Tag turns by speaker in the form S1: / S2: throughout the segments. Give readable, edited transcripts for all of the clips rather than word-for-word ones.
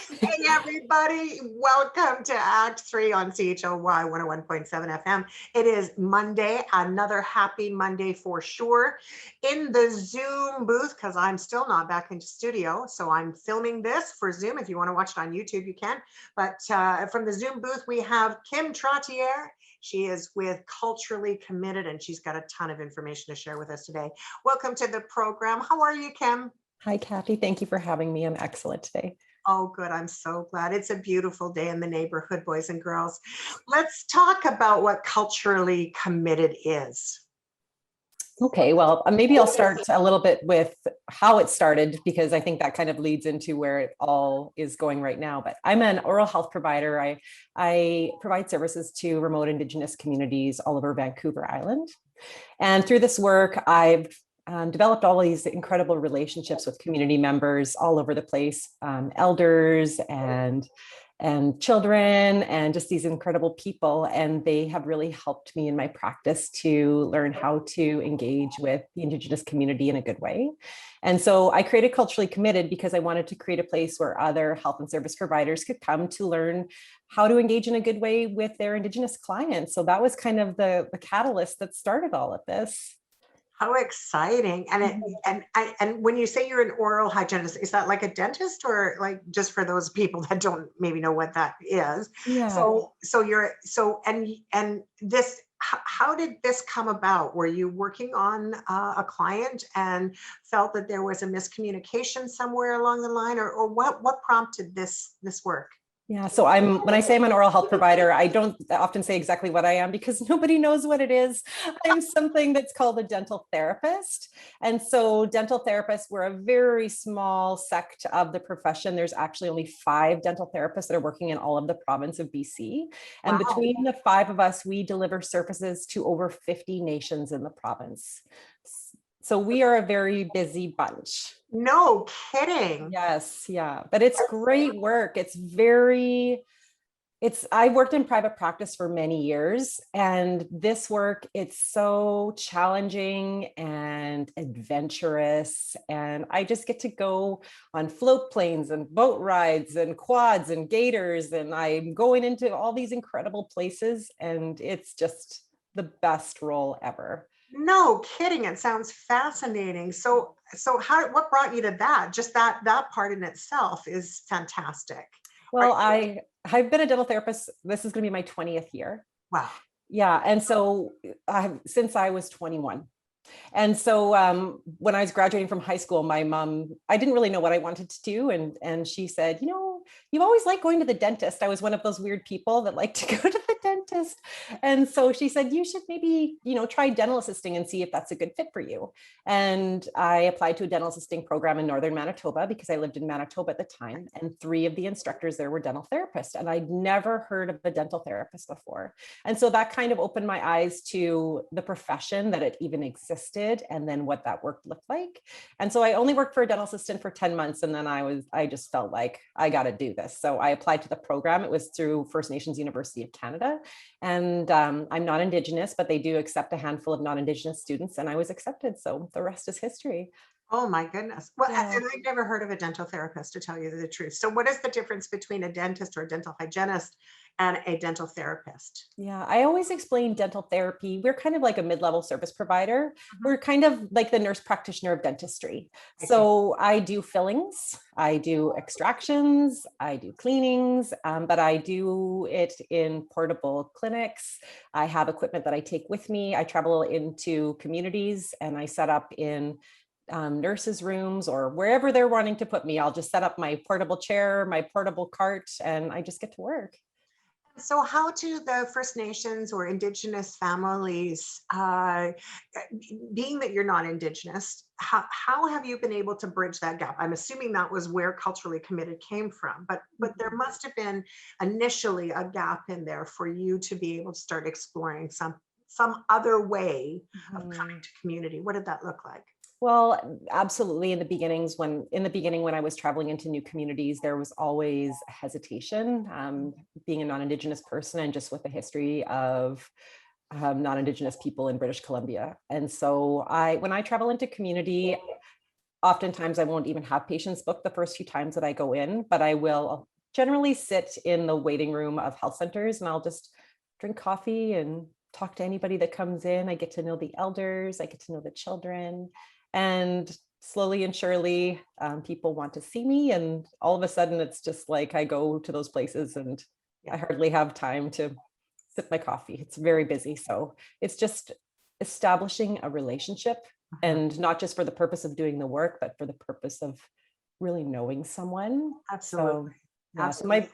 S1: Hey, everybody. Welcome to Act 3 on CHOY 101.7 FM. It is Monday, another happy Monday for sure. In the Zoom booth, because I'm still not back into studio, so I'm filming this for Zoom. If you want to watch it on YouTube, you can. But from the Zoom booth, we have Kim Trottier. She is with Culturally Committed, and she's got a ton of information to share with us today. Welcome to the program. How are you, Kim?
S2: Hi, Kathy. Thank you for having me. I'm excellent today.
S1: Oh, good. I'm so glad. It's a beautiful day in the neighborhood, boys and girls. Let's talk about what Culturally Committed is.
S2: Okay, well, maybe I'll start a little bit with how it started, because I think that kind of leads into where it all is going right now. But I'm an oral health provider. I provide services to remote Indigenous communities all over Vancouver Island. And through this work, I've developed all these incredible relationships with community members all over the place, elders and children, and just these incredible people. And they have really helped me in my practice to learn how to engage with the Indigenous community in a good way. And so I created Culturally Committed because I wanted to create a place where other health and service providers could come to learn how to engage in a good way with their Indigenous clients. So that was kind of the catalyst that started all of this.
S1: How exciting. And when you say you're an oral hygienist, is that like a dentist, or like just for those people that don't maybe know what that is?
S2: Yeah.
S1: And this, how did this come about? Were you working on a client and felt that there was a miscommunication somewhere along the line, or what prompted this work?
S2: Yeah, so when I say I'm an oral health provider, I don't often say exactly what I am because nobody knows what it is. I'm something that's called a dental therapist. And so dental therapists, we're a very small sect of the profession. There's actually only 5 dental therapists that are working in all of the province of BC. And
S1: Wow.
S2: Between the 5 of us, we deliver services to over 50 nations in the province. So we are a very busy bunch.
S1: No kidding.
S2: Yes, yeah, but it's great work. I worked in private practice for many years, and this work, it's so challenging and adventurous. And I just get to go on float planes and boat rides and quads and gators, and I'm going into all these incredible places, and it's just the best role ever.
S1: No kidding. It sounds fascinating. So what brought you to that? Just that part in itself is fantastic.
S2: Well, I've been a dental therapist. This is going to be my 20th year.
S1: Wow.
S2: Yeah. And so since I was 21. And so when I was graduating from high school, my mom, I didn't really know what I wanted to do. And she said, you've always liked going to the dentist. I was one of those weird people that like to go to the dentist. And so she said, you should maybe, try dental assisting and see if that's a good fit for you. And I applied to a dental assisting program in Northern Manitoba because I lived in Manitoba at the time. And 3 of the instructors there were dental therapists. And I'd never heard of a dental therapist before. And so that kind of opened my eyes to the profession, that it even existed, and then what that work looked like. And so I only worked for a dental assistant for 10 months. And then I just felt like I got to do this. So I applied to the program. It was through First Nations University of Canada. And I'm not Indigenous, but they do accept a handful of non-Indigenous students, and I was accepted. So the rest is history.
S1: Oh my goodness. Well,
S2: Yeah.
S1: and I've never heard of a dental therapist, to tell you the truth. So what is the difference between a dentist or a dental hygienist and a dental therapist?
S2: Yeah, I always explain dental therapy. We're kind of like a mid-level service provider. We're kind of like the nurse practitioner of dentistry. So I do fillings, I do extractions, I do cleanings, but I do it in portable clinics. I have equipment that I take with me. I travel into communities and I set up in nurses' rooms or wherever they're wanting to put me. I'll just set up my portable chair, my portable cart, and I just get to work.
S1: So how do the First Nations or Indigenous families, being that you're not Indigenous, how have you been able to bridge that gap? I'm assuming that was where Culturally Committed came from, but there must have been initially a gap in there for you to be able to start exploring some other way of coming to community. What did that look like?
S2: Well, absolutely. In the beginning, when I was traveling into new communities, there was always hesitation, being a non-Indigenous person and just with the history of non-Indigenous people in British Columbia. And so when I travel into community, oftentimes I won't even have patients booked the first few times that I go in, but I will generally sit in the waiting room of health centers, and I'll just drink coffee and talk to anybody that comes in. I get to know the elders, I get to know the children, and slowly and surely, people want to see me. And all of a sudden, it's just like I go to those places and I
S1: Yeah.
S2: hardly have time to sip my coffee. It's very busy. So it's just establishing a relationship, and not just for the purpose of doing the work, but for the purpose of really knowing someone.
S1: Absolutely.
S2: So yeah, so
S1: Absolutely.
S2: my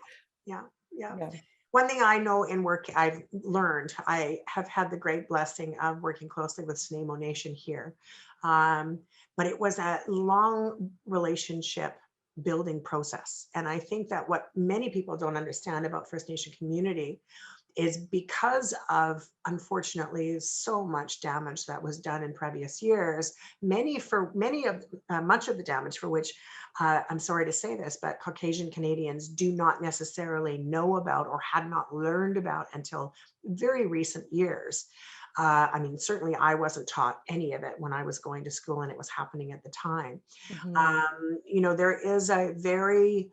S1: Yeah. Yeah.
S2: yeah.
S1: One thing I know in work I've learned, I have had the great blessing of working closely with Snamo Nation here. Um, but it was a long relationship building process. And I think that what many people don't understand about First Nation community is because of, unfortunately, so much damage that was done in previous years. Much of the damage for which, I'm sorry to say this, but Caucasian Canadians do not necessarily know about or had not learned about until very recent years. I mean, certainly I wasn't taught any of it when I was going to school and it was happening at the time.
S2: Mhm.
S1: There is a very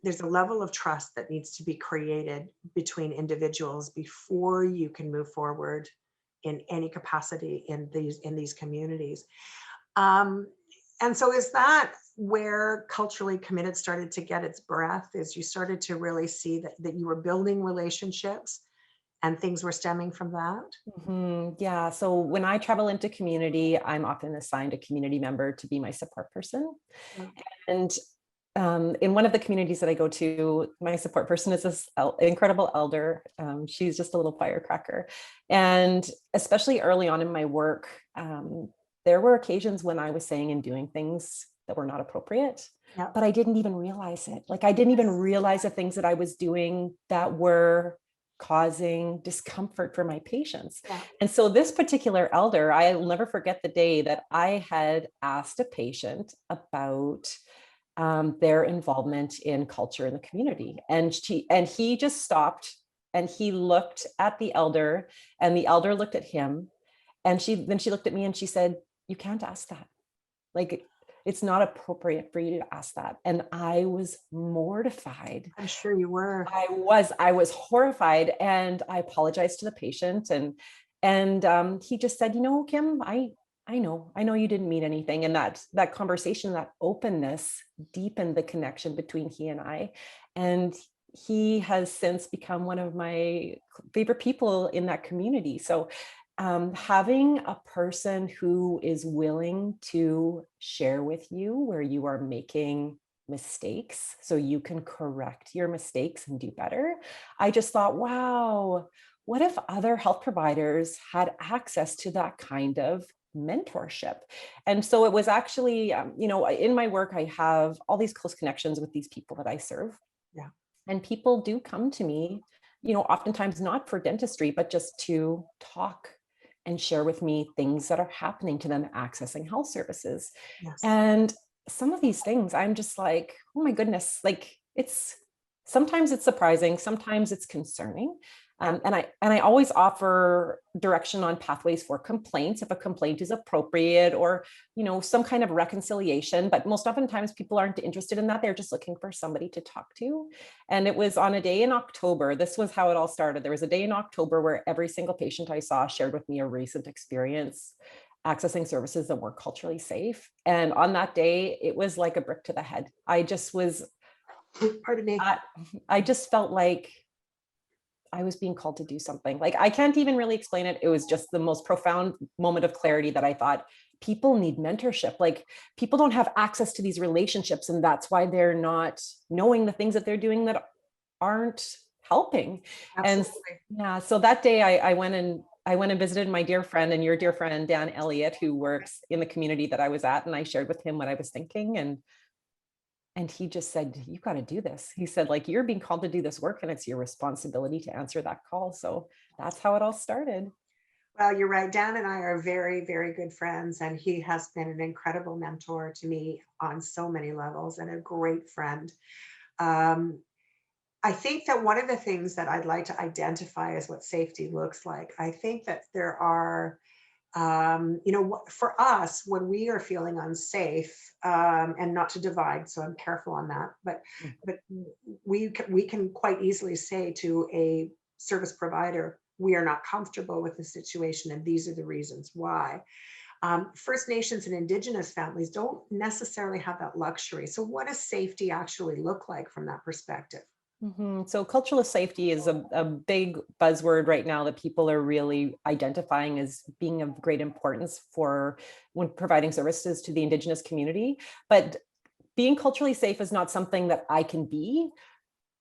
S1: there's a level of trust that needs to be created between individuals before you can move forward in any capacity in these communities. Um, and so is that where culturally committed started to get its breath, is you started to really see that you were building relationships and things were stemming from that?
S2: Yeah. So when I travel into community, I'm often assigned a community member to be my support person.
S1: Yeah.
S2: And in one of the communities that I go to, my support person is this incredible elder. She's just a little firecracker. And especially early on in my work, there were occasions when I was saying and doing things that were not appropriate,
S1: Yeah.
S2: but I didn't even realize it. Like I didn't even realize the things that I was doing that were causing discomfort for my patients.
S1: Yeah.
S2: And so this particular elder, I'll never forget the day that I had asked a patient about their involvement in culture in the community. And he just stopped and he looked at the elder, and the elder looked at him. And then she looked at me and she said, "You can't ask that. Like, it's not appropriate for you to ask that." And I was mortified.
S1: I'm sure you were.
S2: I was horrified, and I apologized to the patient, and he just said, "Kim, I know you didn't mean anything." And that conversation, that openness deepened the connection between he and I. And he has since become one of my favorite people in that community. So having a person who is willing to share with you where you are making mistakes so you can correct your mistakes and do better. I just thought, wow, what if other health providers had access to that kind of mentorship? And so it was actually, in my work, I have all these close connections with these people that I serve.
S1: Yeah.
S2: And people do come to me, oftentimes not for dentistry, but just to talk and share with me things that are happening to them accessing health services.
S1: Yes.
S2: And some of these things, I'm just like, oh my goodness, like sometimes it's surprising, sometimes it's concerning.
S1: Yeah.
S2: And I always offer direction on pathways for complaints if a complaint is appropriate, or some kind of reconciliation. But most oftentimes people aren't interested in that. They're just looking for somebody to talk to. And it was on a day in October. This was how it all started. There was a day in October where every single patient I saw shared with me a recent experience accessing services that were culturally safe. And on that day, it was like a brick to the head.
S1: Pardon me.
S2: I just felt like I was being called to do something. Like, I can't even really explain it. It was just the most profound moment of clarity that I thought, people need mentorship. Like, people don't have access to these relationships, and that's why they're not knowing the things that they're doing that aren't helping. And
S1: Absolutely.
S2: yeah, so that day I went and visited my dear friend and your dear friend, Dan Elliott, who works in the community that I was at. And I shared with him what I was thinking. And he just said, "You got to do this." He said, like, "You're being called to do this work, and it's your responsibility to answer that call." So that's how it all started.
S1: Well, you're right. Dan and I are very, very good friends, and he has been an incredible mentor to me on so many levels and a great friend. Um, I think that one of the things that I'd like to identify is what safety looks like. I think that there are For us, when we are feeling unsafe, and not to divide, so I'm careful on that, but we can quite easily say to a service provider, we are not comfortable with the situation, and these are the reasons why. First Nations and Indigenous families don't necessarily have that luxury. So, what does safety actually look like from that perspective?
S2: So cultural safety is a big buzzword right now that people are really identifying as being of great importance for when providing services to the Indigenous community. But being culturally safe is not something that I can be.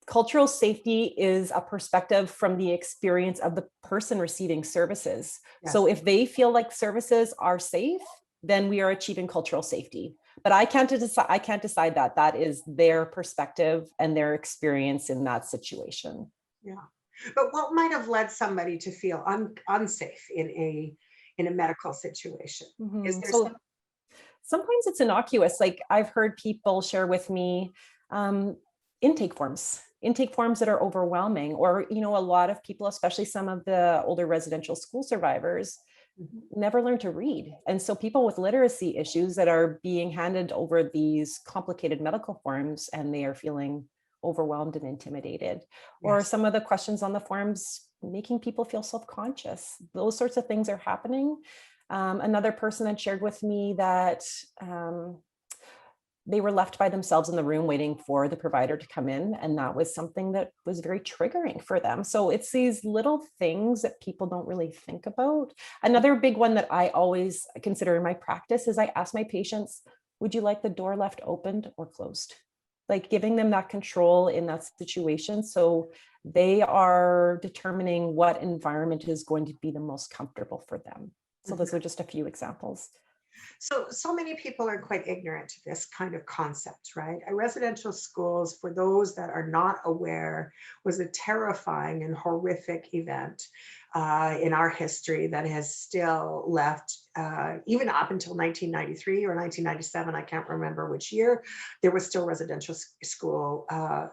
S2: Cultural safety is a perspective from the experience of the person receiving services.
S1: Yes.
S2: So if they feel like services are safe, then we are achieving cultural safety. But I can't decide that. That is their perspective and their experience in that situation.
S1: Yeah. But what might have led somebody to feel unsafe in a medical situation? Is there
S2: So sometimes it's innocuous. Like I've heard people share with me um, intake forms that are overwhelming, or a lot of people, especially some of the older residential school survivors, never learned to read. And so people with literacy issues that are being handed over these complicated medical forms, and they are feeling overwhelmed and intimidated. Or
S1: Yes.
S2: some of the questions on the forms making people feel self-conscious. Those sorts of things are happening. Another person had shared with me that they were left by themselves in the room waiting for the provider to come in. And that was something that was very triggering for them. So it's these little things that people don't really think about. Another big one that I always consider in my practice is I ask my patients, would you like the door left opened or closed? Like giving them that control in that situation. So they are determining what environment is going to be the most comfortable for them. So those are just a few examples.
S1: So many people are quite ignorant to this kind of concept, right? Residential schools, for those that are not aware, was a terrifying and horrific event in our history that has still left, even up until 1993 or 1997, I can't remember which year, there was still residential school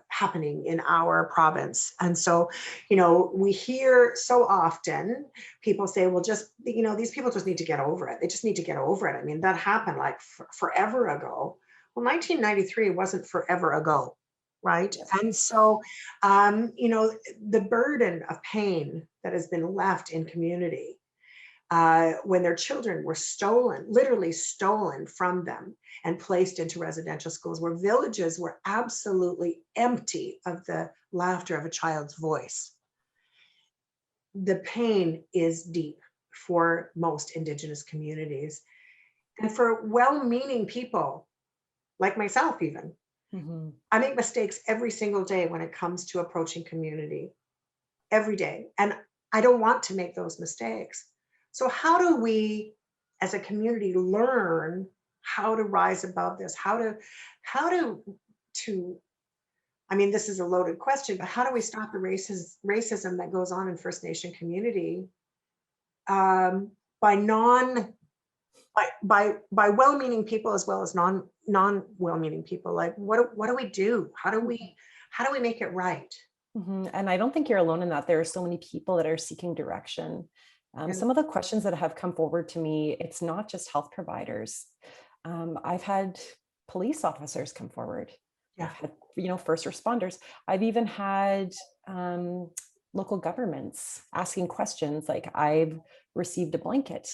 S1: happening in our province. And so, we hear so often people say, well, these people just need to get over it. They just need to get over it. I mean, that happened like forever ago. Well, 1993 wasn't forever ago, right?
S2: Yes.
S1: And so, the burden of pain that has been left in community when their children were stolen, literally stolen from them and placed into residential schools, where villages were absolutely empty of the laughter of a child's voice. The pain is deep for most Indigenous communities. And for well-meaning people, like myself even, I make mistakes every single day when it comes to approaching community, every day. And I don't want to make those mistakes. So how do we, as a community, learn how to rise above this? To I mean, this is a loaded question, but how do we stop the racism that goes on in First Nation community by well-meaning people as well as non well-meaning people? Like, what do we do? How do we make it right?
S2: And I don't think you're alone in that. There are so many people that are seeking direction. Some of the questions that have come forward to me, it's not just health providers. I've had police officers come forward.
S1: Yeah.
S2: I've had, first responders. I've even had local governments asking questions like, I've received a blanket.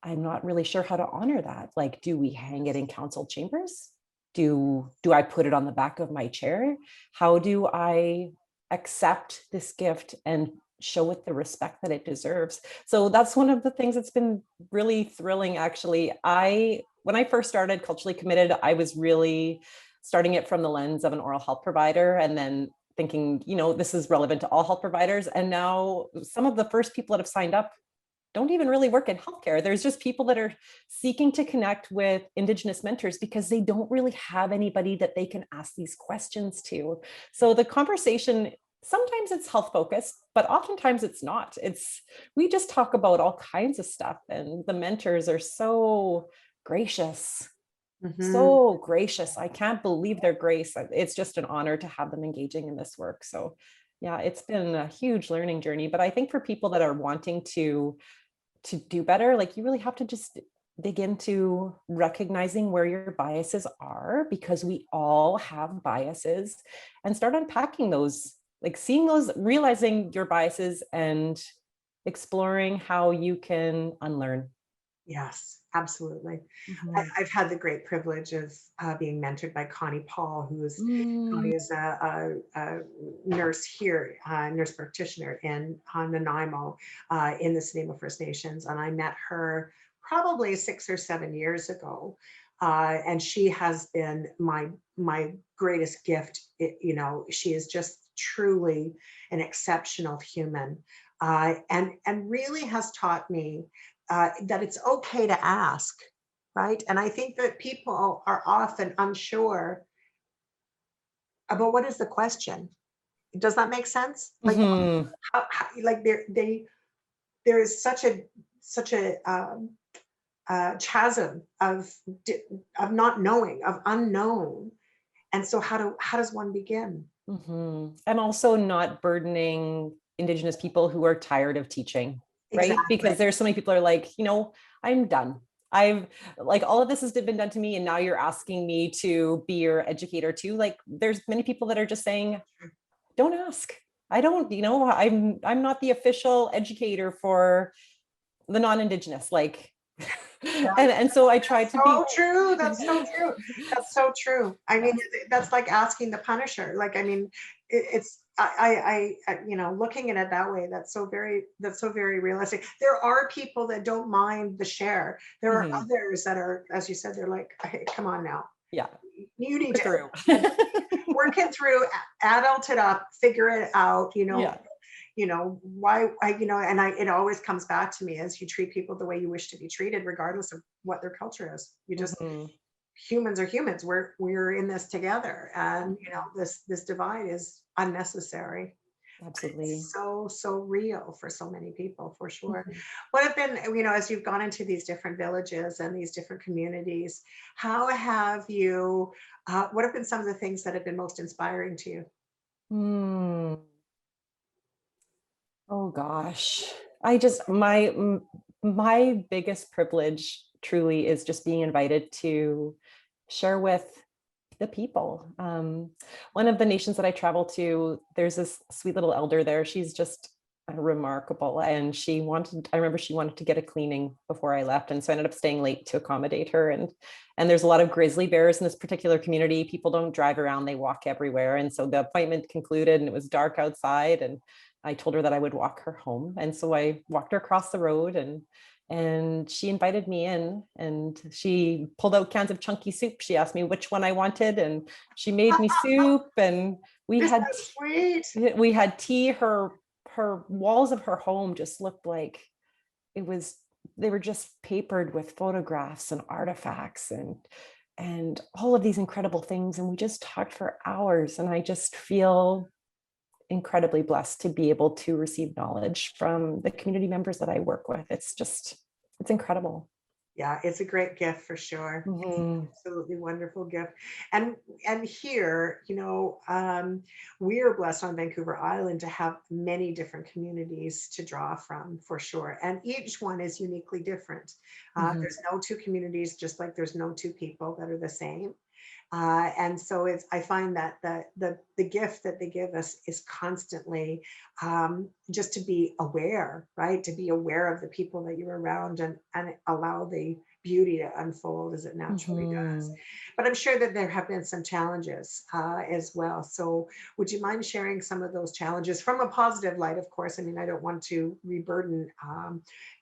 S2: I'm not really sure how to honor that. Like, do we hang it in council chambers? Do I put it on the back of my chair? How do I accept this gift and show it the respect that it deserves? So that's one of the things that's been really thrilling, actually. When I first started Culturally Committed, I was really starting it from the lens of an oral health provider, and then thinking, this is relevant to all health providers. And now some of the first people that have signed up don't even really work in healthcare. There's just people that are seeking to connect with Indigenous mentors because they don't really have anybody that they can ask these questions to. So the conversation, sometimes it's health focused, but oftentimes it's not. We just talk about all kinds of stuff, and the mentors are so gracious. So gracious. I can't believe their grace. It's just an honor to have them engaging in this work. So yeah, it's been a huge learning journey. But I think for people that are wanting to to do better, like you really have to just dig into recognizing where your biases are, because we all have biases, and start unpacking those, like seeing those, realizing your biases and exploring how you can unlearn.
S1: Yes, absolutely.
S2: Mhm.
S1: I've had the great privilege of being mentored by Connie Paul,
S2: Mm.
S1: Connie is a nurse here, nurse practitioner in Nanaimo, in the Nanaimo First Nations, and I met her probably 6 or 7 years ago, and she has been my greatest gift. She is just truly an exceptional human, and really has taught me that it's okay to ask, right? And I think that people are often unsure about what is the question. Does that make sense? Like,
S2: Mhm.
S1: like there is such a chasm of not knowing, of unknown, and so how does one begin?
S2: And also not burdening Indigenous people who are tired of teaching, right?
S1: Exactly.
S2: Because there's so many people are like, I'm done. I've like all of this has been done to me, and now you're asking me to be your educator too. Like there's many people that are just saying, don't ask. I don't, I'm not the official educator for the non-Indigenous. Like and so I try to
S1: So
S2: be
S1: true. That's so true. That's so true. I mean,
S2: yeah.
S1: that's like asking the Punisher. Like, I mean, it's looking at it that way. That's so very realistic. There are people that don't mind the share. There are
S2: Mhm.
S1: others that are, as you said, they're like, hey, come on now.
S2: Yeah.
S1: You need
S2: We're
S1: to
S2: through.
S1: work it through, adult it up, figure it out.
S2: Yeah.
S1: Why it always comes back to me as you treat people the way you wish to be treated, regardless of what their culture is. You just
S2: Mhm.
S1: Humans are humans. We're in this together, and this divide is unnecessary.
S2: Absolutely.
S1: It's so real for so many people, for sure.
S2: Mhm.
S1: What have been, as you've gone into these different villages and these different communities, how have you what have been some of the things that have been most inspiring to you?
S2: Hmm. Oh gosh. I just my biggest privilege truly is just being invited to share with the people. One of the nations that I travel to, there's this sweet little elder there. She's just remarkable. And I remember she wanted to get a cleaning before I left. And so I ended up staying late to accommodate her. And there's a lot of grizzly bears in this particular community. People don't drive around, they walk everywhere. And so the appointment concluded and it was dark outside. And I told her that I would walk her home. And so I walked her across the road, and she invited me in, and she pulled out cans of chunky soup. She asked me which one I wanted, and she made me soup, and we
S1: Isn't
S2: had
S1: that sweet?
S2: we had tea. Her walls of her home just looked like it was they were just papered with photographs and artifacts and all of these incredible things, and we just talked for hours, and I just feel incredibly blessed to be able to receive knowledge from the community members that I work with. It's incredible.
S1: Yeah, it's a great gift for sure. It's an
S2: Mhm.
S1: absolutely wonderful gift. And here, we are blessed on Vancouver Island to have many different communities to draw from, for sure. And each one is uniquely different.
S2: Mhm.
S1: There's no two communities, just like there's no two people that are the same. And so I find that the gift that they give us is constantly just to be aware, right? To be aware of the people that you're around, and allow the beauty to unfold as it naturally does.
S2: Mhm.
S1: But I'm sure that there have been some challenges as well. So would you mind sharing some of those challenges from a positive light? Of course, I mean, I don't want to reburden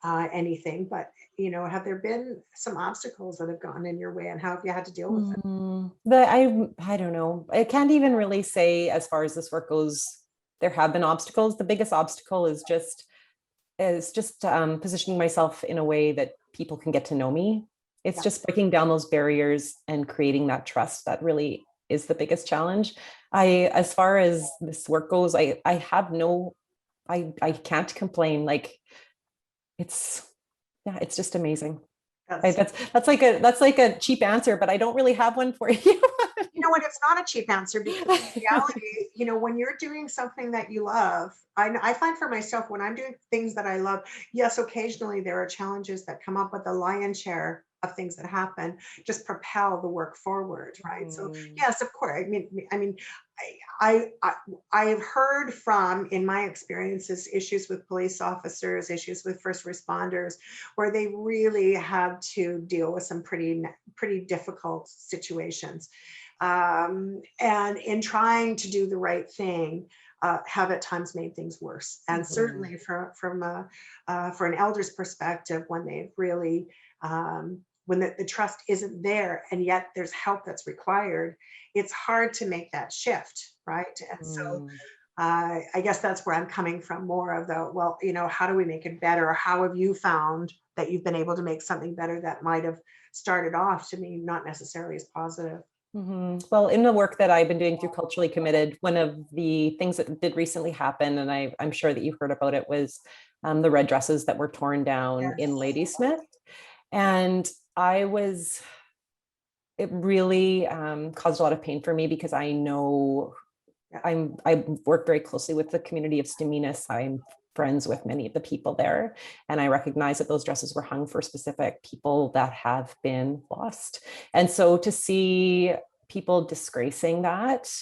S1: anything, but have there been some obstacles that have gone in your way, and how have you had to deal with it?
S2: I don't know. I can't even really say as far as this work goes. There have been obstacles. The biggest obstacle is just positioning myself in a way that people can get to know me. It's
S1: Yeah.
S2: just breaking down those barriers and creating that trust that really is the biggest challenge. As far as this work goes, I have no, I can't complain. Like it's, yeah, it's just amazing.
S1: That's
S2: That's like a cheap answer, but I don't really have one for you.
S1: know what? It's not a cheap answer, because in reality, you know, when you're doing something that you love, I find for myself, when I'm doing things that I love, yes, occasionally there are challenges that come up, but the lion's share of things that happen just propel the work forward, right? So
S2: Mm,
S1: yes, of course. I mean, I have heard from, in my experiences, issues with police officers, issues with first responders, where they really have to deal with some pretty difficult situations, and in trying to do the right thing, have at times made things worse. And
S2: mhm,
S1: certainly for an elder's perspective, when they've really when the trust isn't there, and yet there's help that's required, it's hard to make that shift, right? And so
S2: mm.
S1: I guess that's where I'm coming from, more of the, well, you know, how do we make it better? Or how have you found that you've been able to make something better that might have started off to me not necessarily as positive?
S2: Well, in the work that I've been doing through Culturally Committed, one of the things that did recently happen, and I'm sure that you've heard about it, was the red dresses that were torn down in
S1: Yes.
S2: Ladysmith. And I was, it really caused a lot of pain for me, because I know
S1: Yeah.
S2: I work very closely with the community of Staminas. I'm friends with many of the people there, and I recognize that those dresses were hung for specific people that have been lost. And so to see people disgracing that,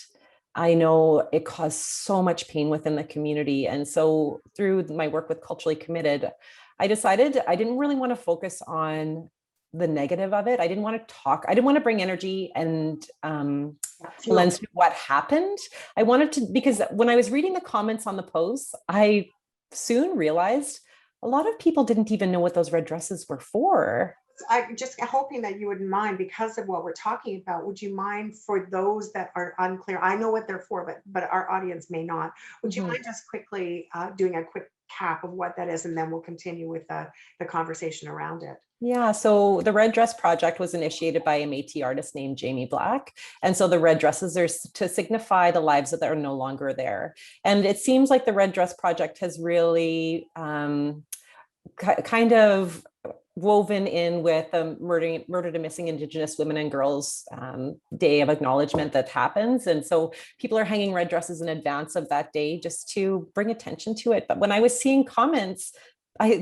S2: I know it caused so much pain within the community. And so through my work with Culturally Committed, I decided I didn't really want to focus on the negative of it. I didn't want to talk, I didn't want to bring energy and
S1: Yeah.
S2: lens to what happened. I wanted to, because when I was reading the comments on the posts, I soon realized a lot of people didn't even know what those red dresses were for.
S1: I'm just hoping that you wouldn't mind, because of what we're talking about. Would you mind, for those that are unclear? I know what they're for, but our audience may not. Would you
S2: Mhm.
S1: mind just quickly doing a quick cap of what that is, and then we'll continue with the conversation around it?
S2: Yeah, so the Red Dress Project was initiated by a Métis artist named Jamie Black. And so the red dresses are to signify the lives that are no longer there. And it seems like the Red Dress Project has really kind of woven in with the murdered and missing Indigenous women and girls day of acknowledgement that happens. And so people are hanging red dresses in advance of that day just to bring attention to it. But when I was seeing comments,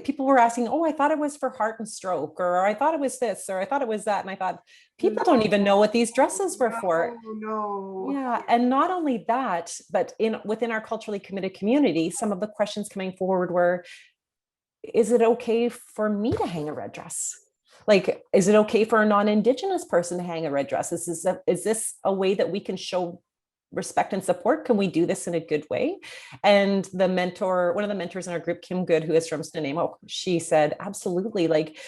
S2: people were asking, oh, I thought it was for heart and stroke, or I thought it was this, or I thought it was that. And I thought, people
S1: No,
S2: don't even know what these dresses were for.
S1: no.
S2: Yeah, and not only that, but within our culturally committed community, some of the questions coming forward were, is it okay for me to hang a red dress? Like, is it okay for a non-Indigenous person to hang a red dress? Is this a way that we can show respect and support? Can we do this in a good way? And the mentor, one of the mentors in our group, Kim Good, who is from Snuneymuxw, she said, absolutely. Like,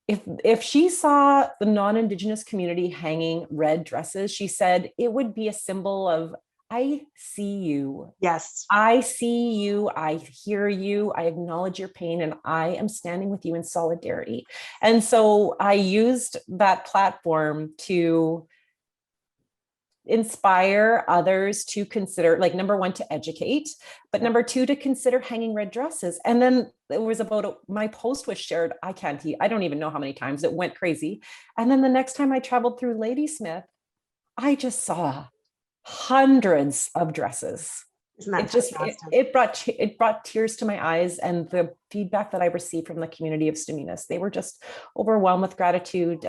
S2: if she saw the non-Indigenous community hanging red dresses, she said it would be a symbol of, I see you.
S1: Yes.
S2: I see you, I hear you, I acknowledge your pain, and I am standing with you in solidarity. And so I used that platform to inspire others to consider, like, number one, to educate, but
S1: Yeah.
S2: number two, to consider hanging red dresses. And then it was about my post was shared, I don't even know how many times, it went crazy. And then the next time I traveled through Ladysmith, I just saw hundreds of dresses.
S1: Isn't
S2: It
S1: that
S2: just
S1: fantastic?
S2: it brought tears to my eyes, and the feedback that I received from the community of Staminas, they were just overwhelmed with gratitude.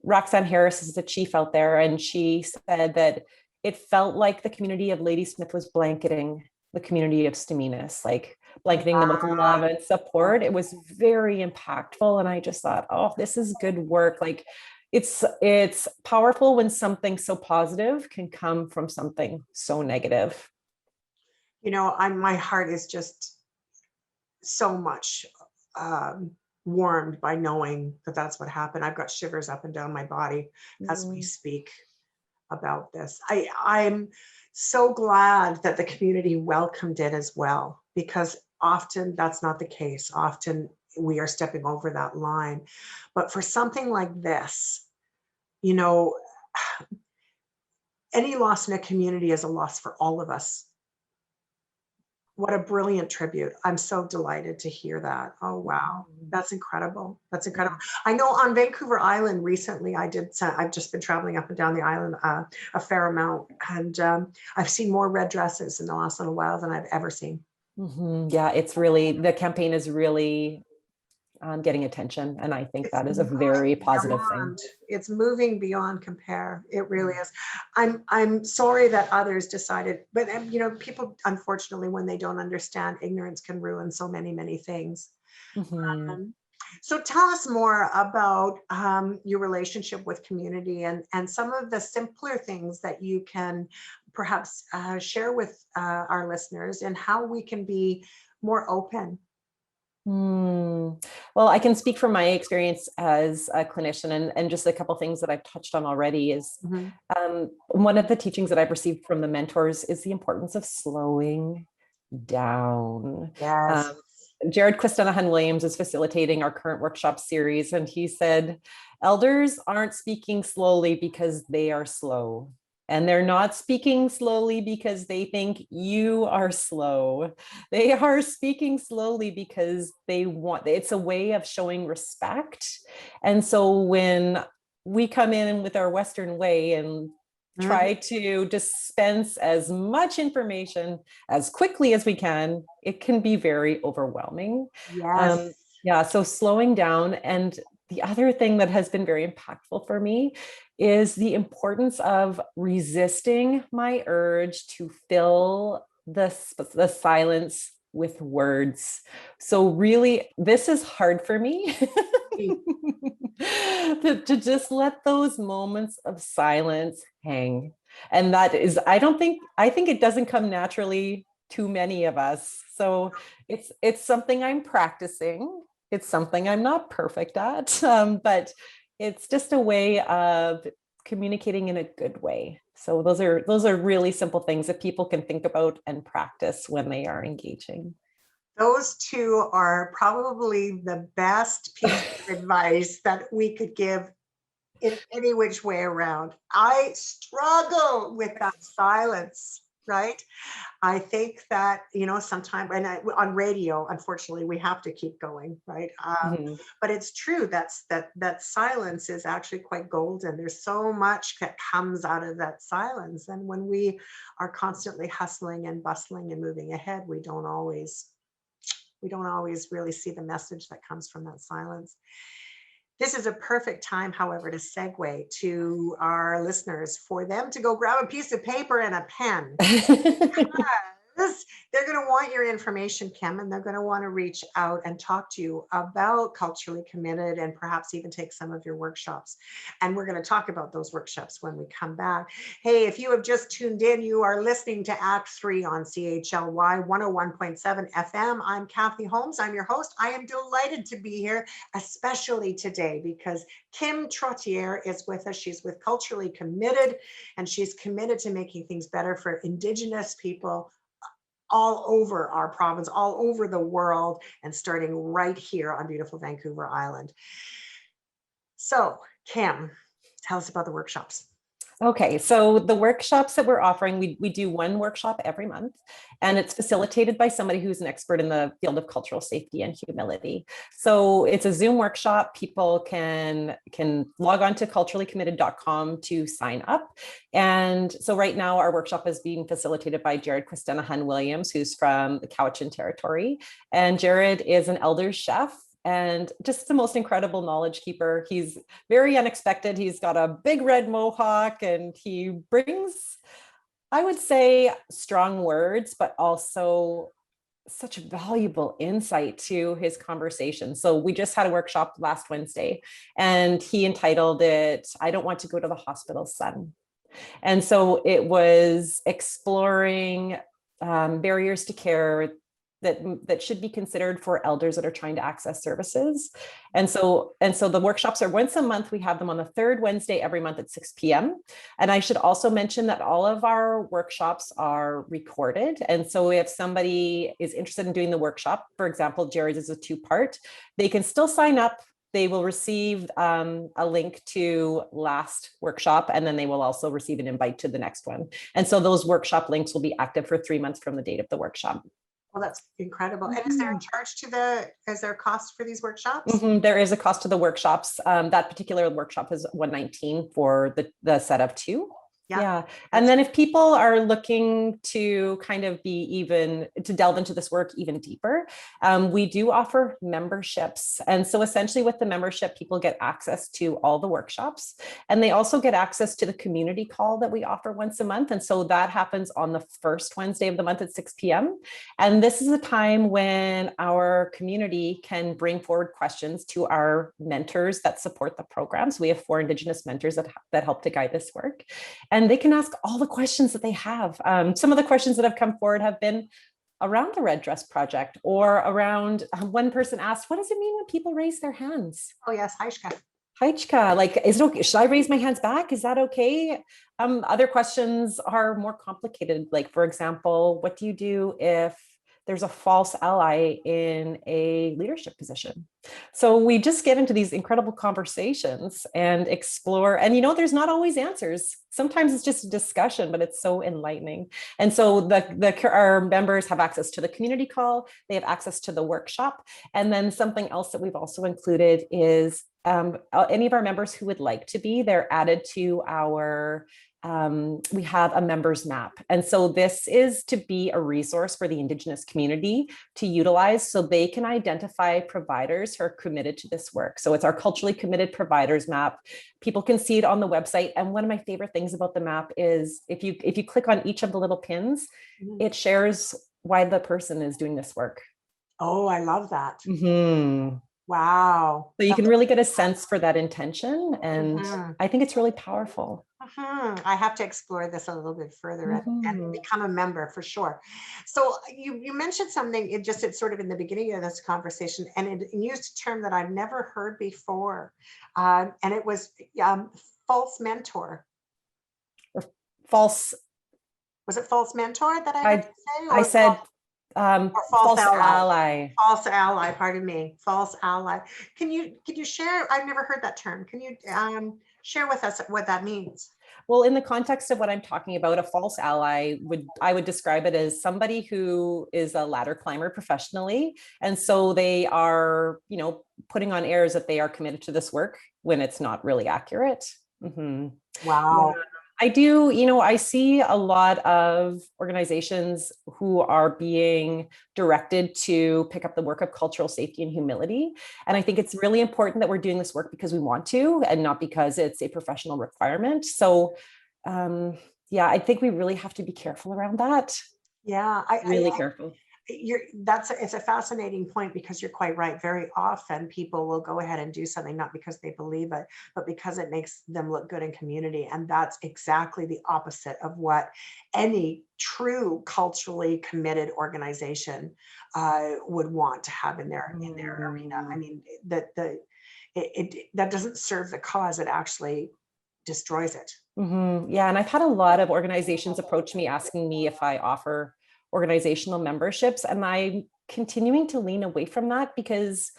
S2: Roxanne Harris is the chief out there, and she said that it felt like the community of Ladysmith was blanketing the community of Staminas, like blanketing them with love and support. It was very impactful, and I just thought, oh, this is good work. Like, it's powerful when something so positive can come from something so negative.
S1: You know, my heart is just so much um, warmed by knowing that that's what happened. I've got shivers up and down my body as we
S2: Mm,
S1: speak about this. I'm so glad that the community welcomed it as well, because often that's not the case. Often we are stepping over that line. But for something like this, you know, any loss in a community is a loss for all of us. What a brilliant tribute. I'm so delighted to hear that. Oh, wow. That's incredible. That's incredible. I know on Vancouver Island recently, I've just been traveling up and down the island a fair amount. And I've seen more red dresses in the last little while than I've ever seen.
S2: Yeah, it's really, the campaign is really getting attention. And I think
S1: It's
S2: that is a very positive thing.
S1: beyond, it's moving beyond compare. It really is. I'm sorry that others decided, but you know, people, unfortunately, when they don't understand, ignorance can ruin so many, many things.
S2: Mhm.
S1: Um, so tell us more about your relationship with community and some of the simpler things that you can perhaps share with our listeners and how we can be more open.
S2: Well, I can speak from my experience as a clinician, and just a couple things that I've touched on already is
S1: Mhm.
S2: one of the teachings that I've received from the mentors is the importance of slowing down.
S1: Yes.
S2: Jared Quistanahan Williams is facilitating our current workshop series, and he said, elders aren't speaking slowly because they are slow. And they're not speaking slowly because they think you are slow. They are speaking slowly because they want, it's a way of showing respect. And so when we come in with our Western way and try to dispense as much information as quickly as we can, it can be very overwhelming.
S1: Yes.
S2: Yeah, so slowing down. And the other thing that has been very impactful for me is the importance of resisting my urge to fill the silence with words. So really, this is hard for me to just let those moments of silence hang. And that is, I think it doesn't come naturally to many of us. So it's something I'm practicing. It's something I'm not perfect at, but it's just a way of communicating in a good way. So those are really simple things that people can think about and practice when they are engaging.
S1: Those two are probably the best piece of advice that we could give in any which way around. I struggle with that silence, right? I think that, you know, sometimes, on radio, unfortunately, we have to keep going, right?
S2: Mhm.
S1: But it's true that silence is actually quite golden. There's so much that comes out of that silence, and when we are constantly hustling and bustling and moving ahead, we don't always really see the message that comes from that silence. This is a perfect time, however, to segue to our listeners for them to go grab a piece of paper and a pen. They're going to want your information, Kim, and they're going to want to reach out and talk to you about Culturally Committed and perhaps even take some of your workshops. And we're going to talk about those workshops when we come back. Hey, if you have just tuned in, you are listening to Act 3 on CHLY 101.7 FM. I'm Kathy Holmes. I'm your host. I am delighted to be here, especially today, because Kim Trottier is with us. She's with Culturally Committed, and she's committed to making things better for Indigenous people all over our province, all over the world, and starting right here on beautiful Vancouver Island. So, Kim, tell us about the workshops.
S2: Okay, so the workshops that we're offering, we do one workshop every month, and it's facilitated by somebody who's an expert in the field of cultural safety and humility. So it's a Zoom workshop. People can log on to culturallycommitted.com to sign up. And so right now our workshop is being facilitated by Jared Quistanahan Williams, who's from the Cowichan Territory. And Jared is an elder chef and just the most incredible knowledge keeper. He's very unexpected. He's got a big red mohawk and he brings, I would say, strong words, but also such valuable insight to his conversation. So we just had a workshop last Wednesday and he entitled it, I Don't Want to Go to the Hospital, Son. And so it was exploring barriers to care that should be considered for elders that are trying to access services. And so the workshops are once a month. We have them on the third Wednesday every month at 6 p.m. And I should also mention that all of our workshops are recorded. And so if somebody is interested in doing the workshop, for example, Jared's is a 2-part, they can still sign up. They will receive a link to last workshop, and then they will also receive an invite to the next one. And so those workshop links will be active for 3 months from the date of the workshop.
S1: Well, that's incredible. And is there a charge is there a cost for these workshops?
S2: There is a cost to the workshops. That particular workshop is $119 for the set of two. Yeah. And then if people are looking to kind of to delve into this work even deeper, we do offer memberships. And so essentially with the membership, people get access to all the workshops, and they also get access to the community call that we offer once a month. And so that happens on the first Wednesday of the month at 6 p.m. And this is a time when our community can bring forward questions to our mentors that support the program. So we have 4 Indigenous mentors that help to guide this work. And they can ask all the questions that they have. Some of the questions that have come forward have been around the Red Dress Project, or around, one person asked, what does it mean when people raise their hands?
S1: Oh yes, Haishka.
S2: Haichka, like, is it okay? Should I raise my hands back? Is that okay? Other questions are more complicated. Like, for example, what do you do if there's a false ally in a leadership position? So we just get into these incredible conversations and explore, and there's not always answers. Sometimes it's just a discussion, but it's so enlightening. And so our members have access to the community call, they have access to the workshop. And then something else that we've also included is any of our members who would like to be, they're added to our we have a members map. And so this is to be a resource for the Indigenous community to utilize so they can identify providers who are committed to this work. So it's our culturally committed providers map. People can see it on the website. And one of my favorite things about the map is if you click on each of the little pins, it shares why the person is doing this work.
S1: Oh, I love that.
S2: Mm-hmm.
S1: Wow.
S2: So you can really get a sense for that intention. And I think it's really powerful.
S1: I have to explore this a little bit further and become a member for sure. So you mentioned something, it's sort of in the beginning of this conversation, and it used a term that I've never heard before. And it was false mentor.
S2: False.
S1: Was it false mentor that I heard you say?
S2: I said
S1: false ally. False ally, pardon me. False ally. Can you share? I've never heard that term. Can you share with us what that means?
S2: Well, in the context of what I'm talking about, a false ally I would describe it as somebody who is a ladder climber professionally. And so they are, putting on airs that they are committed to this work when it's not really accurate.
S1: Wow.
S2: Yeah. I do, I see a lot of organizations who are being directed to pick up the work of cultural safety and humility. And I think it's really important that we're doing this work because we want to, and not because it's a professional requirement. So, I think we really have to be careful around that.
S1: Yeah,
S2: really careful.
S1: It's a fascinating point, because you're quite right. Very often people will go ahead and do something not because they believe it, but because it makes them look good in community. And that's exactly the opposite of what any true culturally committed organization would want to have in their arena. I mean, that doesn't serve the cause, it actually destroys it.
S2: Yeah, and I've had a lot of organizations approach me asking me if I offer organizational memberships, and I'm continuing to lean away from that, because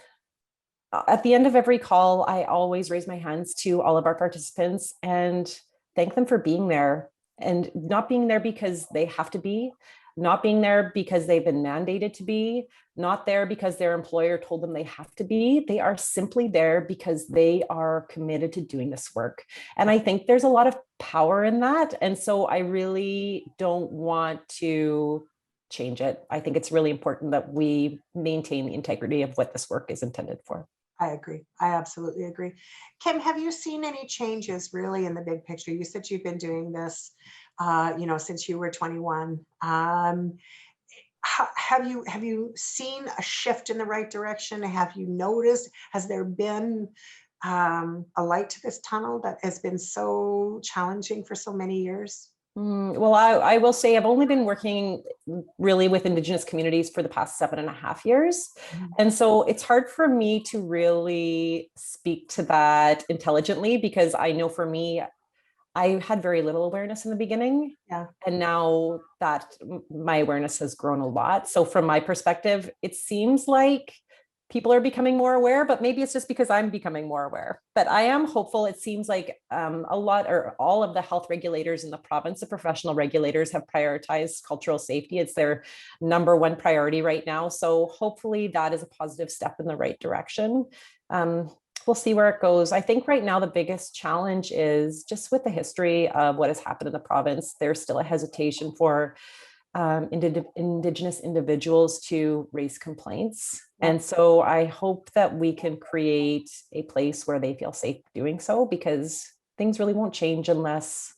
S2: at the end of every call, I always raise my hands to all of our participants and thank them for being there, and not being there because they have to be, not being there because they've been mandated to be, not there because their employer told them they have to be. They are simply there because they are committed to doing this work. And I think there's a lot of power in that. And so I really don't want to change it. I think it's really important that we maintain the integrity of what this work is intended for.
S1: I agree. I absolutely agree. Kim, have you seen any changes really in the big picture? You said you've been doing this, since you were 21. Have you seen a shift in the right direction? Have you noticed, has there been a light to this tunnel that has been so challenging for so many years?
S2: Well, I will say I've only been working really with Indigenous communities for the past 7.5 years. And so it's hard for me to really speak to that intelligently, because I know for me, I had very little awareness in the beginning.
S1: Yeah.
S2: And now that my awareness has grown a lot. So from my perspective, it seems like people are becoming more aware, but maybe it's just because I'm becoming more aware. But I am hopeful. It seems like a lot or all of the health regulators in the province, the professional regulators, have prioritized cultural safety. It's their number one priority right now. So hopefully that is a positive step in the right direction. We'll see where it goes. I think right now the biggest challenge is just with the history of what has happened in the province. There's still a hesitation for Indigenous individuals to raise complaints. And so I hope that we can create a place where they feel safe doing so, because things really won't change unless,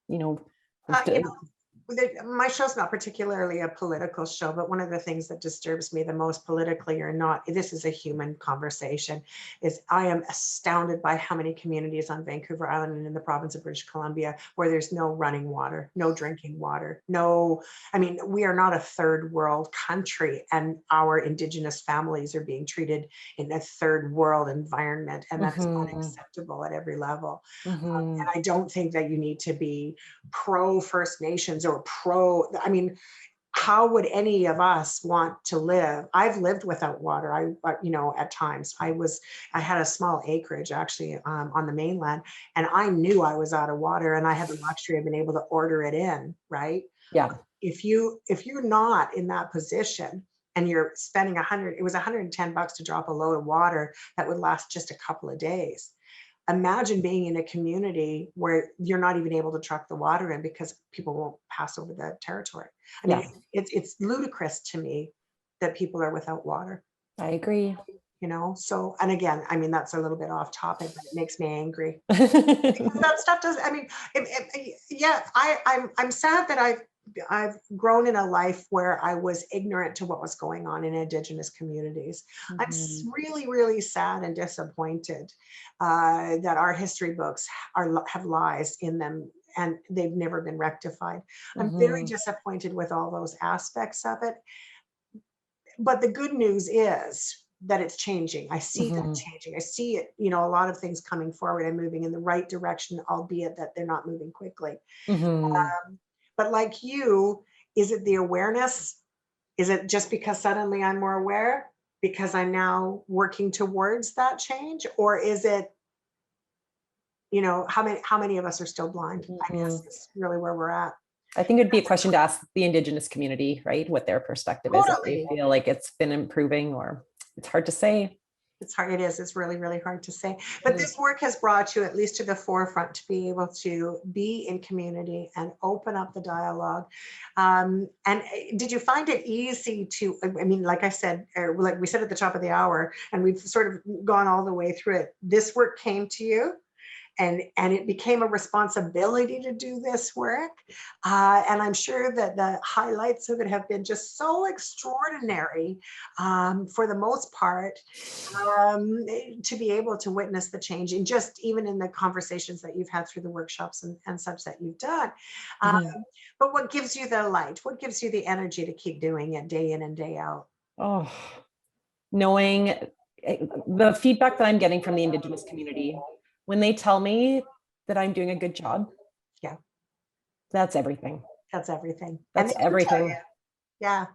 S2: you know,
S1: my show's not particularly a political show, but one of the things that disturbs me the most, politically or not, this is a human conversation, is I am astounded by how many communities on Vancouver Island and in the province of British Columbia where there's no running water, no drinking water, we are not a third world country, and our Indigenous families are being treated in a third world environment, and that is unacceptable at every level. And I don't think that you need to be pro First Nations or how would any of us want to live? I've lived without water. At times I had a small acreage actually on the mainland, and I knew I was out of water, and I had the luxury of being able to order it in, right?
S2: Yeah.
S1: If you're not in that position and you're spending it was $110 to drop a load of water that would last just a couple of days. Imagine being in a community where you're not even able to truck the water in because people won't pass over the territory. It's ludicrous to me that people are without water.
S2: I agree.
S1: So, and again, that's a little bit off topic, but it makes me angry. That stuff does, I'm sad that I've grown in a life where I was ignorant to what was going on in Indigenous communities. I'm really, really sad and disappointed that our history books have lies in them and they've never been rectified. I'm very disappointed with all those aspects of it. But the good news is that it's changing. I see that changing. I see it, a lot of things coming forward and moving in the right direction, albeit that they're not moving quickly. But like you, is it the awareness? Is it just because suddenly I'm more aware because I'm now working towards that change? Or is it, how many of us are still blind? I guess is really where we're at.
S2: I think it'd be a question to ask the Indigenous community, right? What their perspective is, if they feel like it's been improving, or it's hard to say.
S1: It's hard. It is. It's really, really hard to say. But this work has brought you at least to the forefront to be able to be in community and open up the dialogue. And did you find it easy to, like I said, like we said at the top of the hour, and we've sort of gone all the way through it, this work came to you? And it became a responsibility to do this work. And I'm sure that the highlights of it have been just so extraordinary for the most part, to be able to witness the change, and just even in the conversations that you've had through the workshops and such that you've done. But what gives you the light? What gives you the energy to keep doing it day in and day out?
S2: Oh, knowing the feedback that I'm getting from the Indigenous community, when they tell me that I'm doing a good job, that's everything.
S1: That's everything.
S2: That's everything.
S1: Yeah.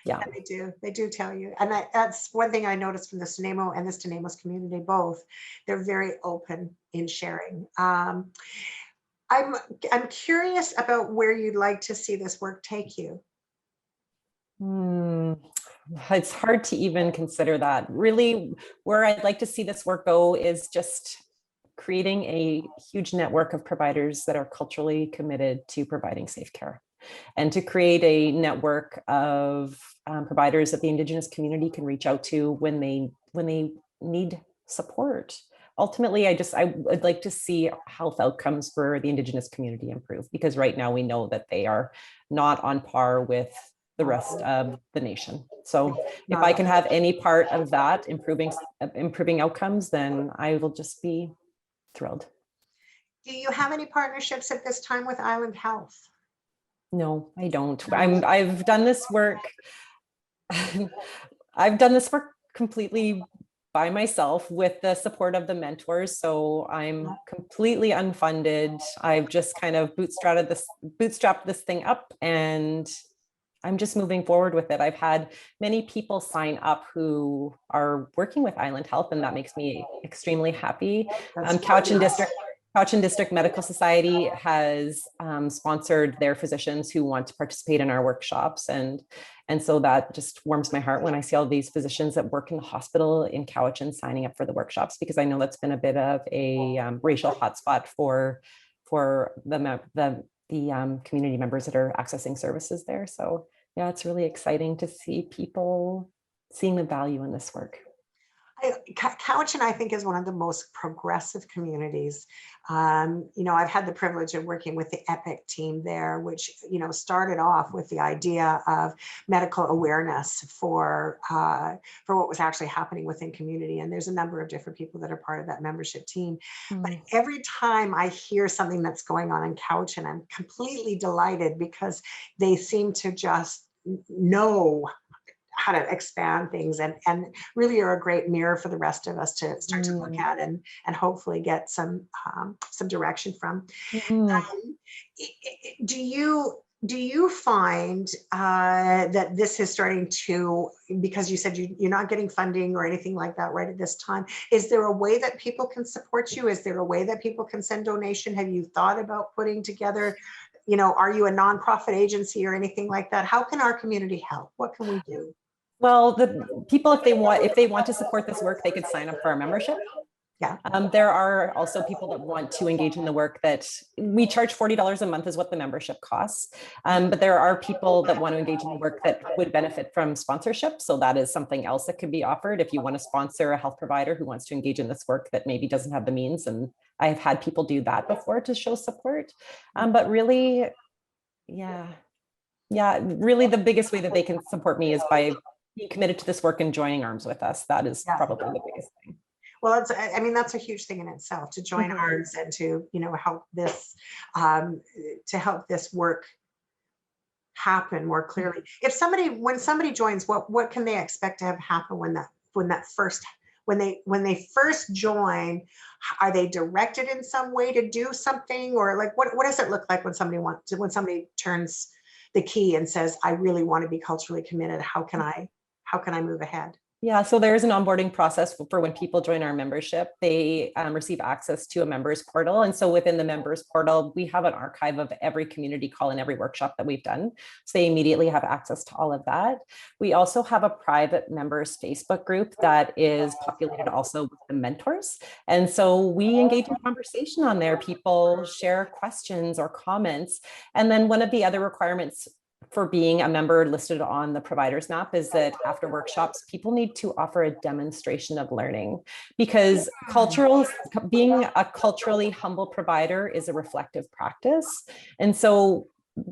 S2: And
S1: they do tell you. And that's one thing I noticed from the Sunamo and the Stenamos community, both. They're very open in sharing. I'm curious about where you'd like to see this work take you.
S2: It's hard to even consider that. Really, where I'd like to see this work go is just creating a huge network of providers that are culturally committed to providing safe care, and to create a network of providers that the Indigenous community can reach out to when they need support. Ultimately, I would like to see health outcomes for the Indigenous community improve, because right now we know that they are not on par with the rest of the nation. So if I can have any part of that improving outcomes, then I will just be thrilled.
S1: Do you have any partnerships at this time with Island Health?
S2: No, I don't. I've done this work. I've done this work completely by myself with the support of the mentors. So I'm completely unfunded. I've just kind of bootstrapped this thing up, and I'm just moving forward with it. I've had many people sign up who are working with Island Health, and that makes me extremely happy.
S1: That's
S2: Cowichan District Medical Society has sponsored their physicians who want to participate in our workshops, and so that just warms my heart when I see all these physicians that work in the hospital in Cowichan signing up for the workshops, because I know that's been a bit of a racial hotspot for the community members that are accessing services there. So yeah, it's really exciting to see people seeing the value in this work.
S1: Cowichan, I think, is one of the most progressive communities. I've had the privilege of working with the EPIC team there, which, started off with the idea of medical awareness for what was actually happening within community. And there's a number of different people that are part of that membership team. But every time I hear something that's going on in Cowichan, I'm completely delighted, because they seem to just know how to expand things, and really are a great mirror for the rest of us to start to look at and hopefully get some direction from. Do you find that this is starting to, because you said you're not getting funding or anything like that right at this time, is there a way that people can support you? Is there a way that people can send donation? Have you thought about putting together, are you a nonprofit agency or anything like that? How can our community help? What can we do?
S2: Well, the people, if they want to support this work, they could sign up for our membership.
S1: Yeah.
S2: There are also people that want to engage in the work. That we charge $40 a month is what the membership costs. But there are people that want to engage in the work that would benefit from sponsorship. So that is something else that could be offered if you want to sponsor a health provider who wants to engage in this work that maybe doesn't have the means. And I have had people do that before to show support. But really, really the biggest way that they can support me is by being committed to this work and joining arms with us. That is probably the biggest thing.
S1: Well, that's a huge thing in itself, to join arms and to, help this, to help this work happen more clearly. When somebody joins, what can they expect to have happen when they first join? Are they directed in some way to do something, or like what does it look like when somebody turns the key and says, I really want to be culturally committed? How can I move ahead?
S2: Yeah, so there's an onboarding process for when people join our membership. They receive access to a members portal. And so within the members portal, we have an archive of every community call and every workshop that we've done. So they immediately have access to all of that. We also have a private members Facebook group that is populated also with the mentors. And so we engage in conversation on there. People share questions or comments. And then one of the other requirements for being a member listed on the providers map is that after workshops, people need to offer a demonstration of learning, because being a culturally humble provider is a reflective practice. And so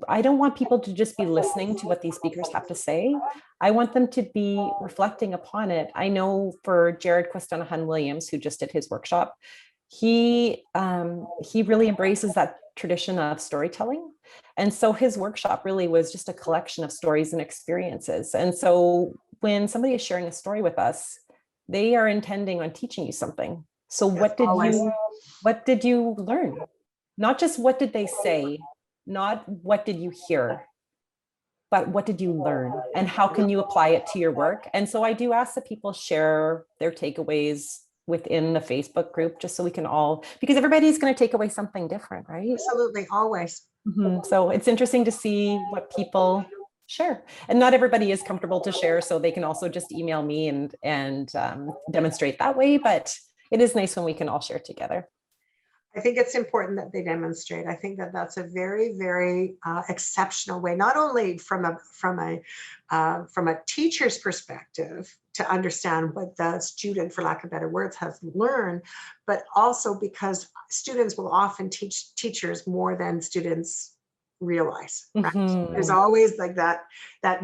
S2: I don't want people to just be listening to what these speakers have to say. I want them to be reflecting upon it. I know for Jared Questanahan Williams, who just did his workshop, he really embraces that tradition of storytelling. And so his workshop really was just a collection of stories and experiences. And so when somebody is sharing a story with us, they are intending on teaching you something. So what did you learn? Not just what did they say, not what did you hear, but what did you learn and how can you apply it to your work? And so I do ask that people share their takeaways within the Facebook group, just so we can all, because everybody's going to take away something different, right?
S1: Absolutely, always.
S2: So it's interesting to see what people share, and not everybody is comfortable to share, so they can also just email me and demonstrate that way. But it is nice when we can all share together.
S1: I think it's important that they demonstrate. I think that that's a very, very exceptional way, not only from a teacher's perspective to understand what the student, for lack of better words, has learned, but also because students will often teach teachers more than students realize. Right? There's always like that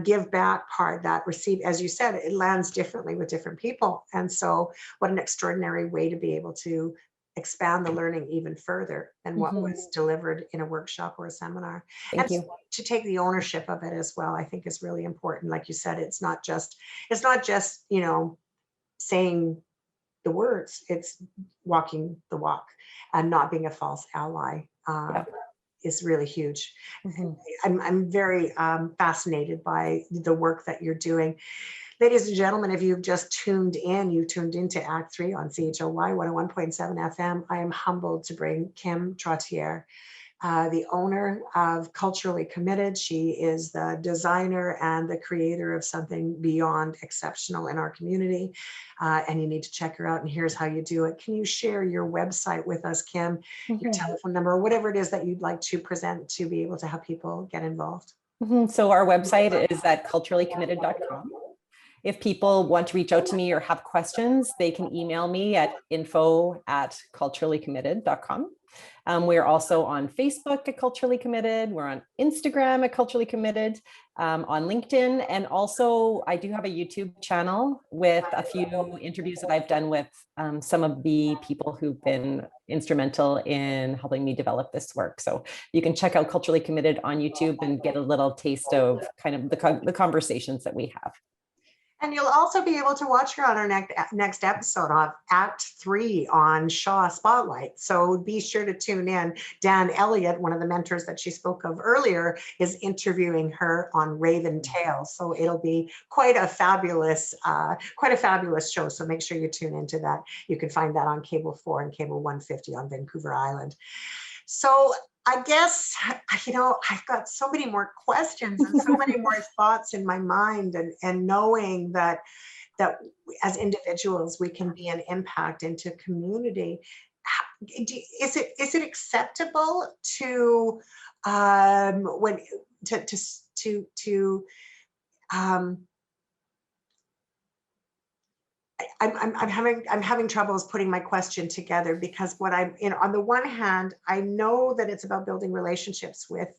S1: give back part, that receive, as you said, it lands differently with different people. And so what an extraordinary way to be able to expand the learning even further than what was delivered in a workshop or a seminar.
S2: Thank you.
S1: To take the ownership of it as well, I think is really important. Like you said, it's not just, saying the words, it's walking the walk and not being a false ally. is really huge.
S2: Mhm.
S1: I'm very fascinated by the work that you're doing. Ladies and gentlemen, if you've just tuned in, you tuned into Act 3 on CHOY 101.7 FM. I am humbled to bring Kim Trottier, the owner of Culturally Committed. She is the designer and the creator of something beyond exceptional in our community. And you need to check her out, and here's how you do it. Can you share your website with us, Kim, your
S2: Mhm.
S1: telephone number, or whatever it is that you'd like to present to be able to have people get involved?
S2: So our website is at culturallycommitted.com. If people want to reach out to me or have questions, they can email me at info@culturallycommitted.com. We're also on Facebook at Culturally Committed. We're on Instagram at Culturally Committed, on LinkedIn. And also I do have a YouTube channel with a few interviews that I've done with some of the people who've been instrumental in helping me develop this work. So you can check out Culturally Committed on YouTube and get a little taste of kind of the conversations that we have.
S1: And you'll also be able to watch her on our next episode of Act 3 on Shaw Spotlight. So be sure to tune in. Dan Elliott, one of the mentors that she spoke of earlier, is interviewing her on Raven Tales. So it'll be quite a fabulous show. So make sure you tune into that. You can find that on Cable 4 and Cable 150 on Vancouver Island. So I guess, I've got so many more questions and so many more thoughts in my mind, and knowing that as individuals, we can be an impact into community. Is it acceptable to when to um, I'm having troubles putting my question together, because what on the one hand, I know that it's about building relationships with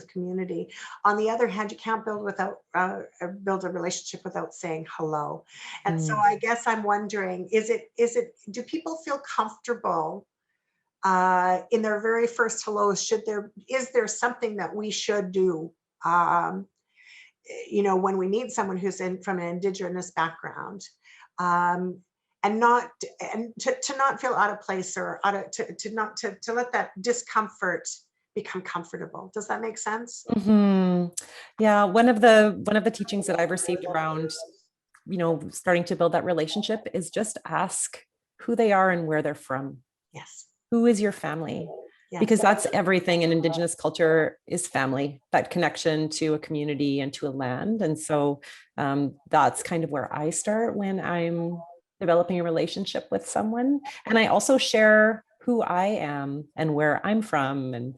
S1: community. On the other hand, you can't build a relationship without saying hello. And so I guess I'm wondering, do people feel comfortable in their very first hello? Is there something that we should do? When we meet someone who's from an Indigenous background, um, and to not feel out of place, or to let that discomfort become comfortable. Does that make sense?
S2: Yeah, one of the teachings that I've received around, starting to build that relationship is just ask who they are and where they're from.
S1: Yes.
S2: Who is your family?
S1: Yes.
S2: Because that's everything in Indigenous culture is family, that connection to a community and to a land. And so that's kind of where I start when I'm developing a relationship with someone. And I also share who I am and where I'm from and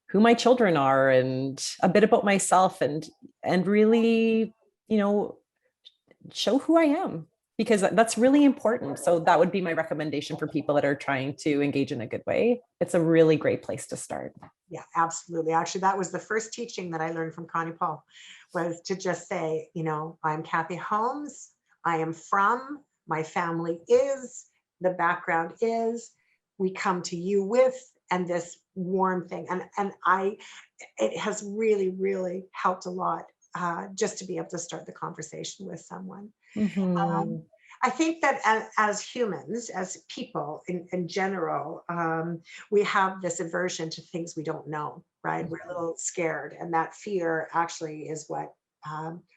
S2: who my children are and a bit about myself, and really, show who I am, because that's really important. So that would be my recommendation for people that are trying to engage in a good way. It's a really great place to start.
S1: Yeah, absolutely. Actually, that was the first teaching that I learned from Connie Paul, was to just say, I'm Kathy Holmes. I am from, my family is, the background is, we come to you with, and this warm thing. And it has really, really helped a lot, just to be able to start the conversation with someone. I think that as humans, as people in general, we have this aversion to things we don't know, right? We're a little scared, and that fear actually is what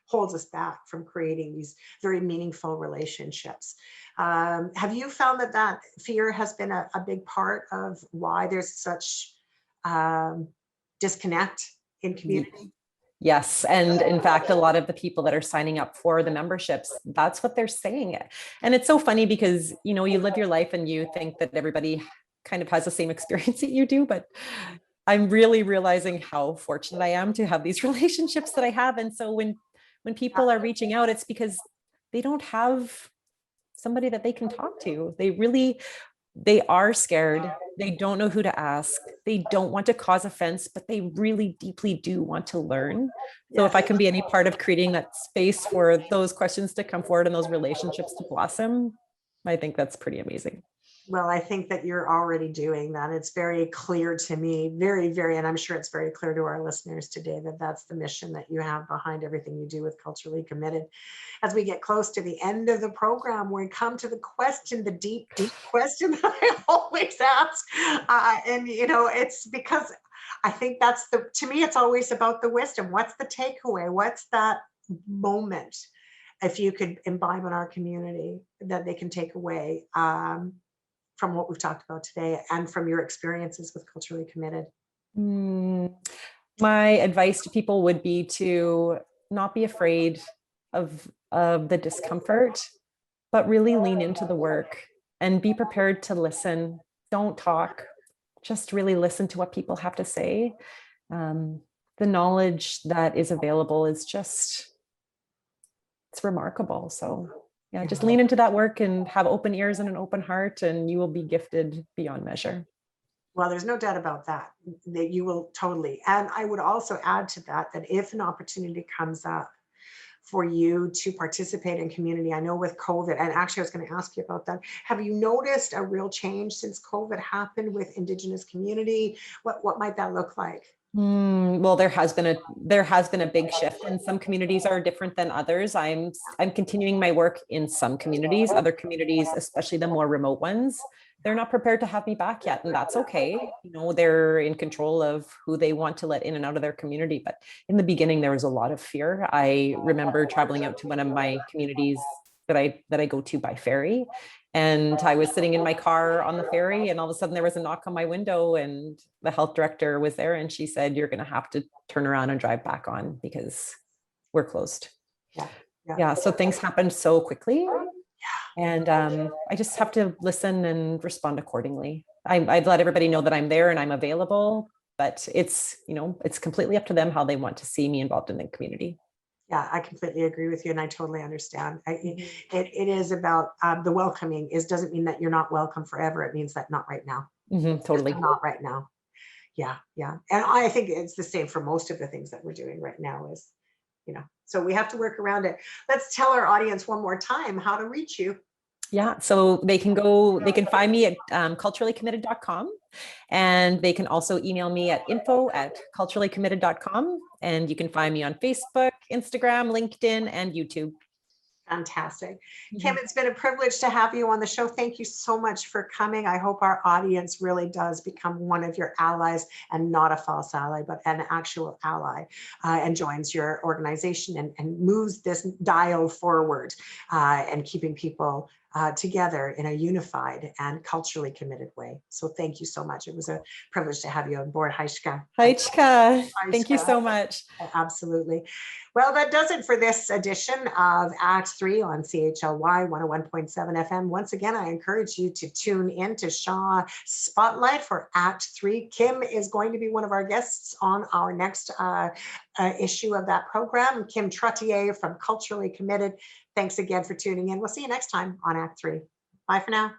S1: holds us back from creating these very meaningful relationships. Have you found that fear has been a big part of why there's such disconnect in community?
S2: Yes. And in fact, a lot of the people that are signing up for the memberships, that's what they're saying. And it's so funny because, you live your life and you think that everybody kind of has the same experience that you do, but I'm really realizing how fortunate I am to have these relationships that I have. And so when people are reaching out, it's because they don't have somebody that they can talk to. They are scared. They don't know who to ask. They don't want to cause offense, but they really deeply do want to learn. So if I can be any part of creating that space for those questions to come forward and those relationships to blossom, I think that's pretty amazing.
S1: Well, I think that you're already doing that. It's very clear to me, very, very, and I'm sure it's very clear to our listeners today, that that's the mission that you have behind everything you do with Culturally Committed. As we get close to the end of the program, we come to the question, the deep, deep question that I always ask. And, it's because I think that's to me, it's always about the wisdom. What's the takeaway? What's that moment, if you could imbibe in our community, that they can take away from what we've talked about today and from your experiences with Culturally Committed?
S2: Mm, my advice to people would be to not be afraid of the discomfort, but really lean into the work and be prepared to listen. Don't talk, just really listen to what people have to say. The knowledge that is available is just, it's remarkable. So yeah, just lean into that work and have open ears and an open heart, and you will be gifted beyond measure.
S1: Well, there's no doubt about that, that you will totally. And I would also add to that, that if an opportunity comes up for you to participate in community, I know with COVID, and actually I was going to ask you about that. Have you noticed a real change since COVID happened with Indigenous community? What might that look like?
S2: Well, there has been a big shift, and some communities are different than others. I'm continuing my work in some communities. Other communities, especially the more remote ones, they're not prepared to have me back yet, and that's okay. You know, they're in control of who they want to let in and out of their community. But in the beginning, there was a lot of fear. I remember traveling out to one of my communities that I go to by ferry, and I was sitting in my car on the ferry, and all of a sudden there was a knock on my window, and the health director was there, and she said, "You're going to have to turn around and drive back on because we're closed."
S1: Yeah.
S2: Yeah. So things happened so quickly, and I just have to listen and respond accordingly. I'd let everybody know that I'm there and I'm available, but it's completely up to them how they want to see me involved in the community.
S1: Yeah, I completely agree with you, and I totally understand. It is about the welcoming doesn't mean that you're not welcome forever. It means that not right now.
S2: Totally.
S1: Just not right now. Yeah, yeah. And I think it's the same for most of the things that we're doing right now is, so we have to work around it. Let's tell our audience one more time how to reach you.
S2: Yeah, so they can find me at culturallycommitted.com, and they can also email me at info@culturallycommitted.com, and you can find me on Facebook, Instagram, LinkedIn, and YouTube.
S1: Fantastic. Kim, it's been a privilege to have you on the show. Thank you so much for coming. I hope our audience really does become one of your allies, and not a false ally, but an actual ally, and joins your organization and moves this dial forward, and keeping people together in a unified and culturally committed way. So thank you so much. It was a privilege to have you on board. Haichka.
S2: Thank you so much.
S1: Absolutely. Well, that does it for this edition of Act 3 on CHLY 101.7 FM. Once again, I encourage you to tune in to Shaw Spotlight for Act 3. Kim is going to be one of our guests on our next issue of that program. Kim Trottier from Culturally Committed. Thanks again for tuning in. We'll see you next time on Act 3. Bye for now.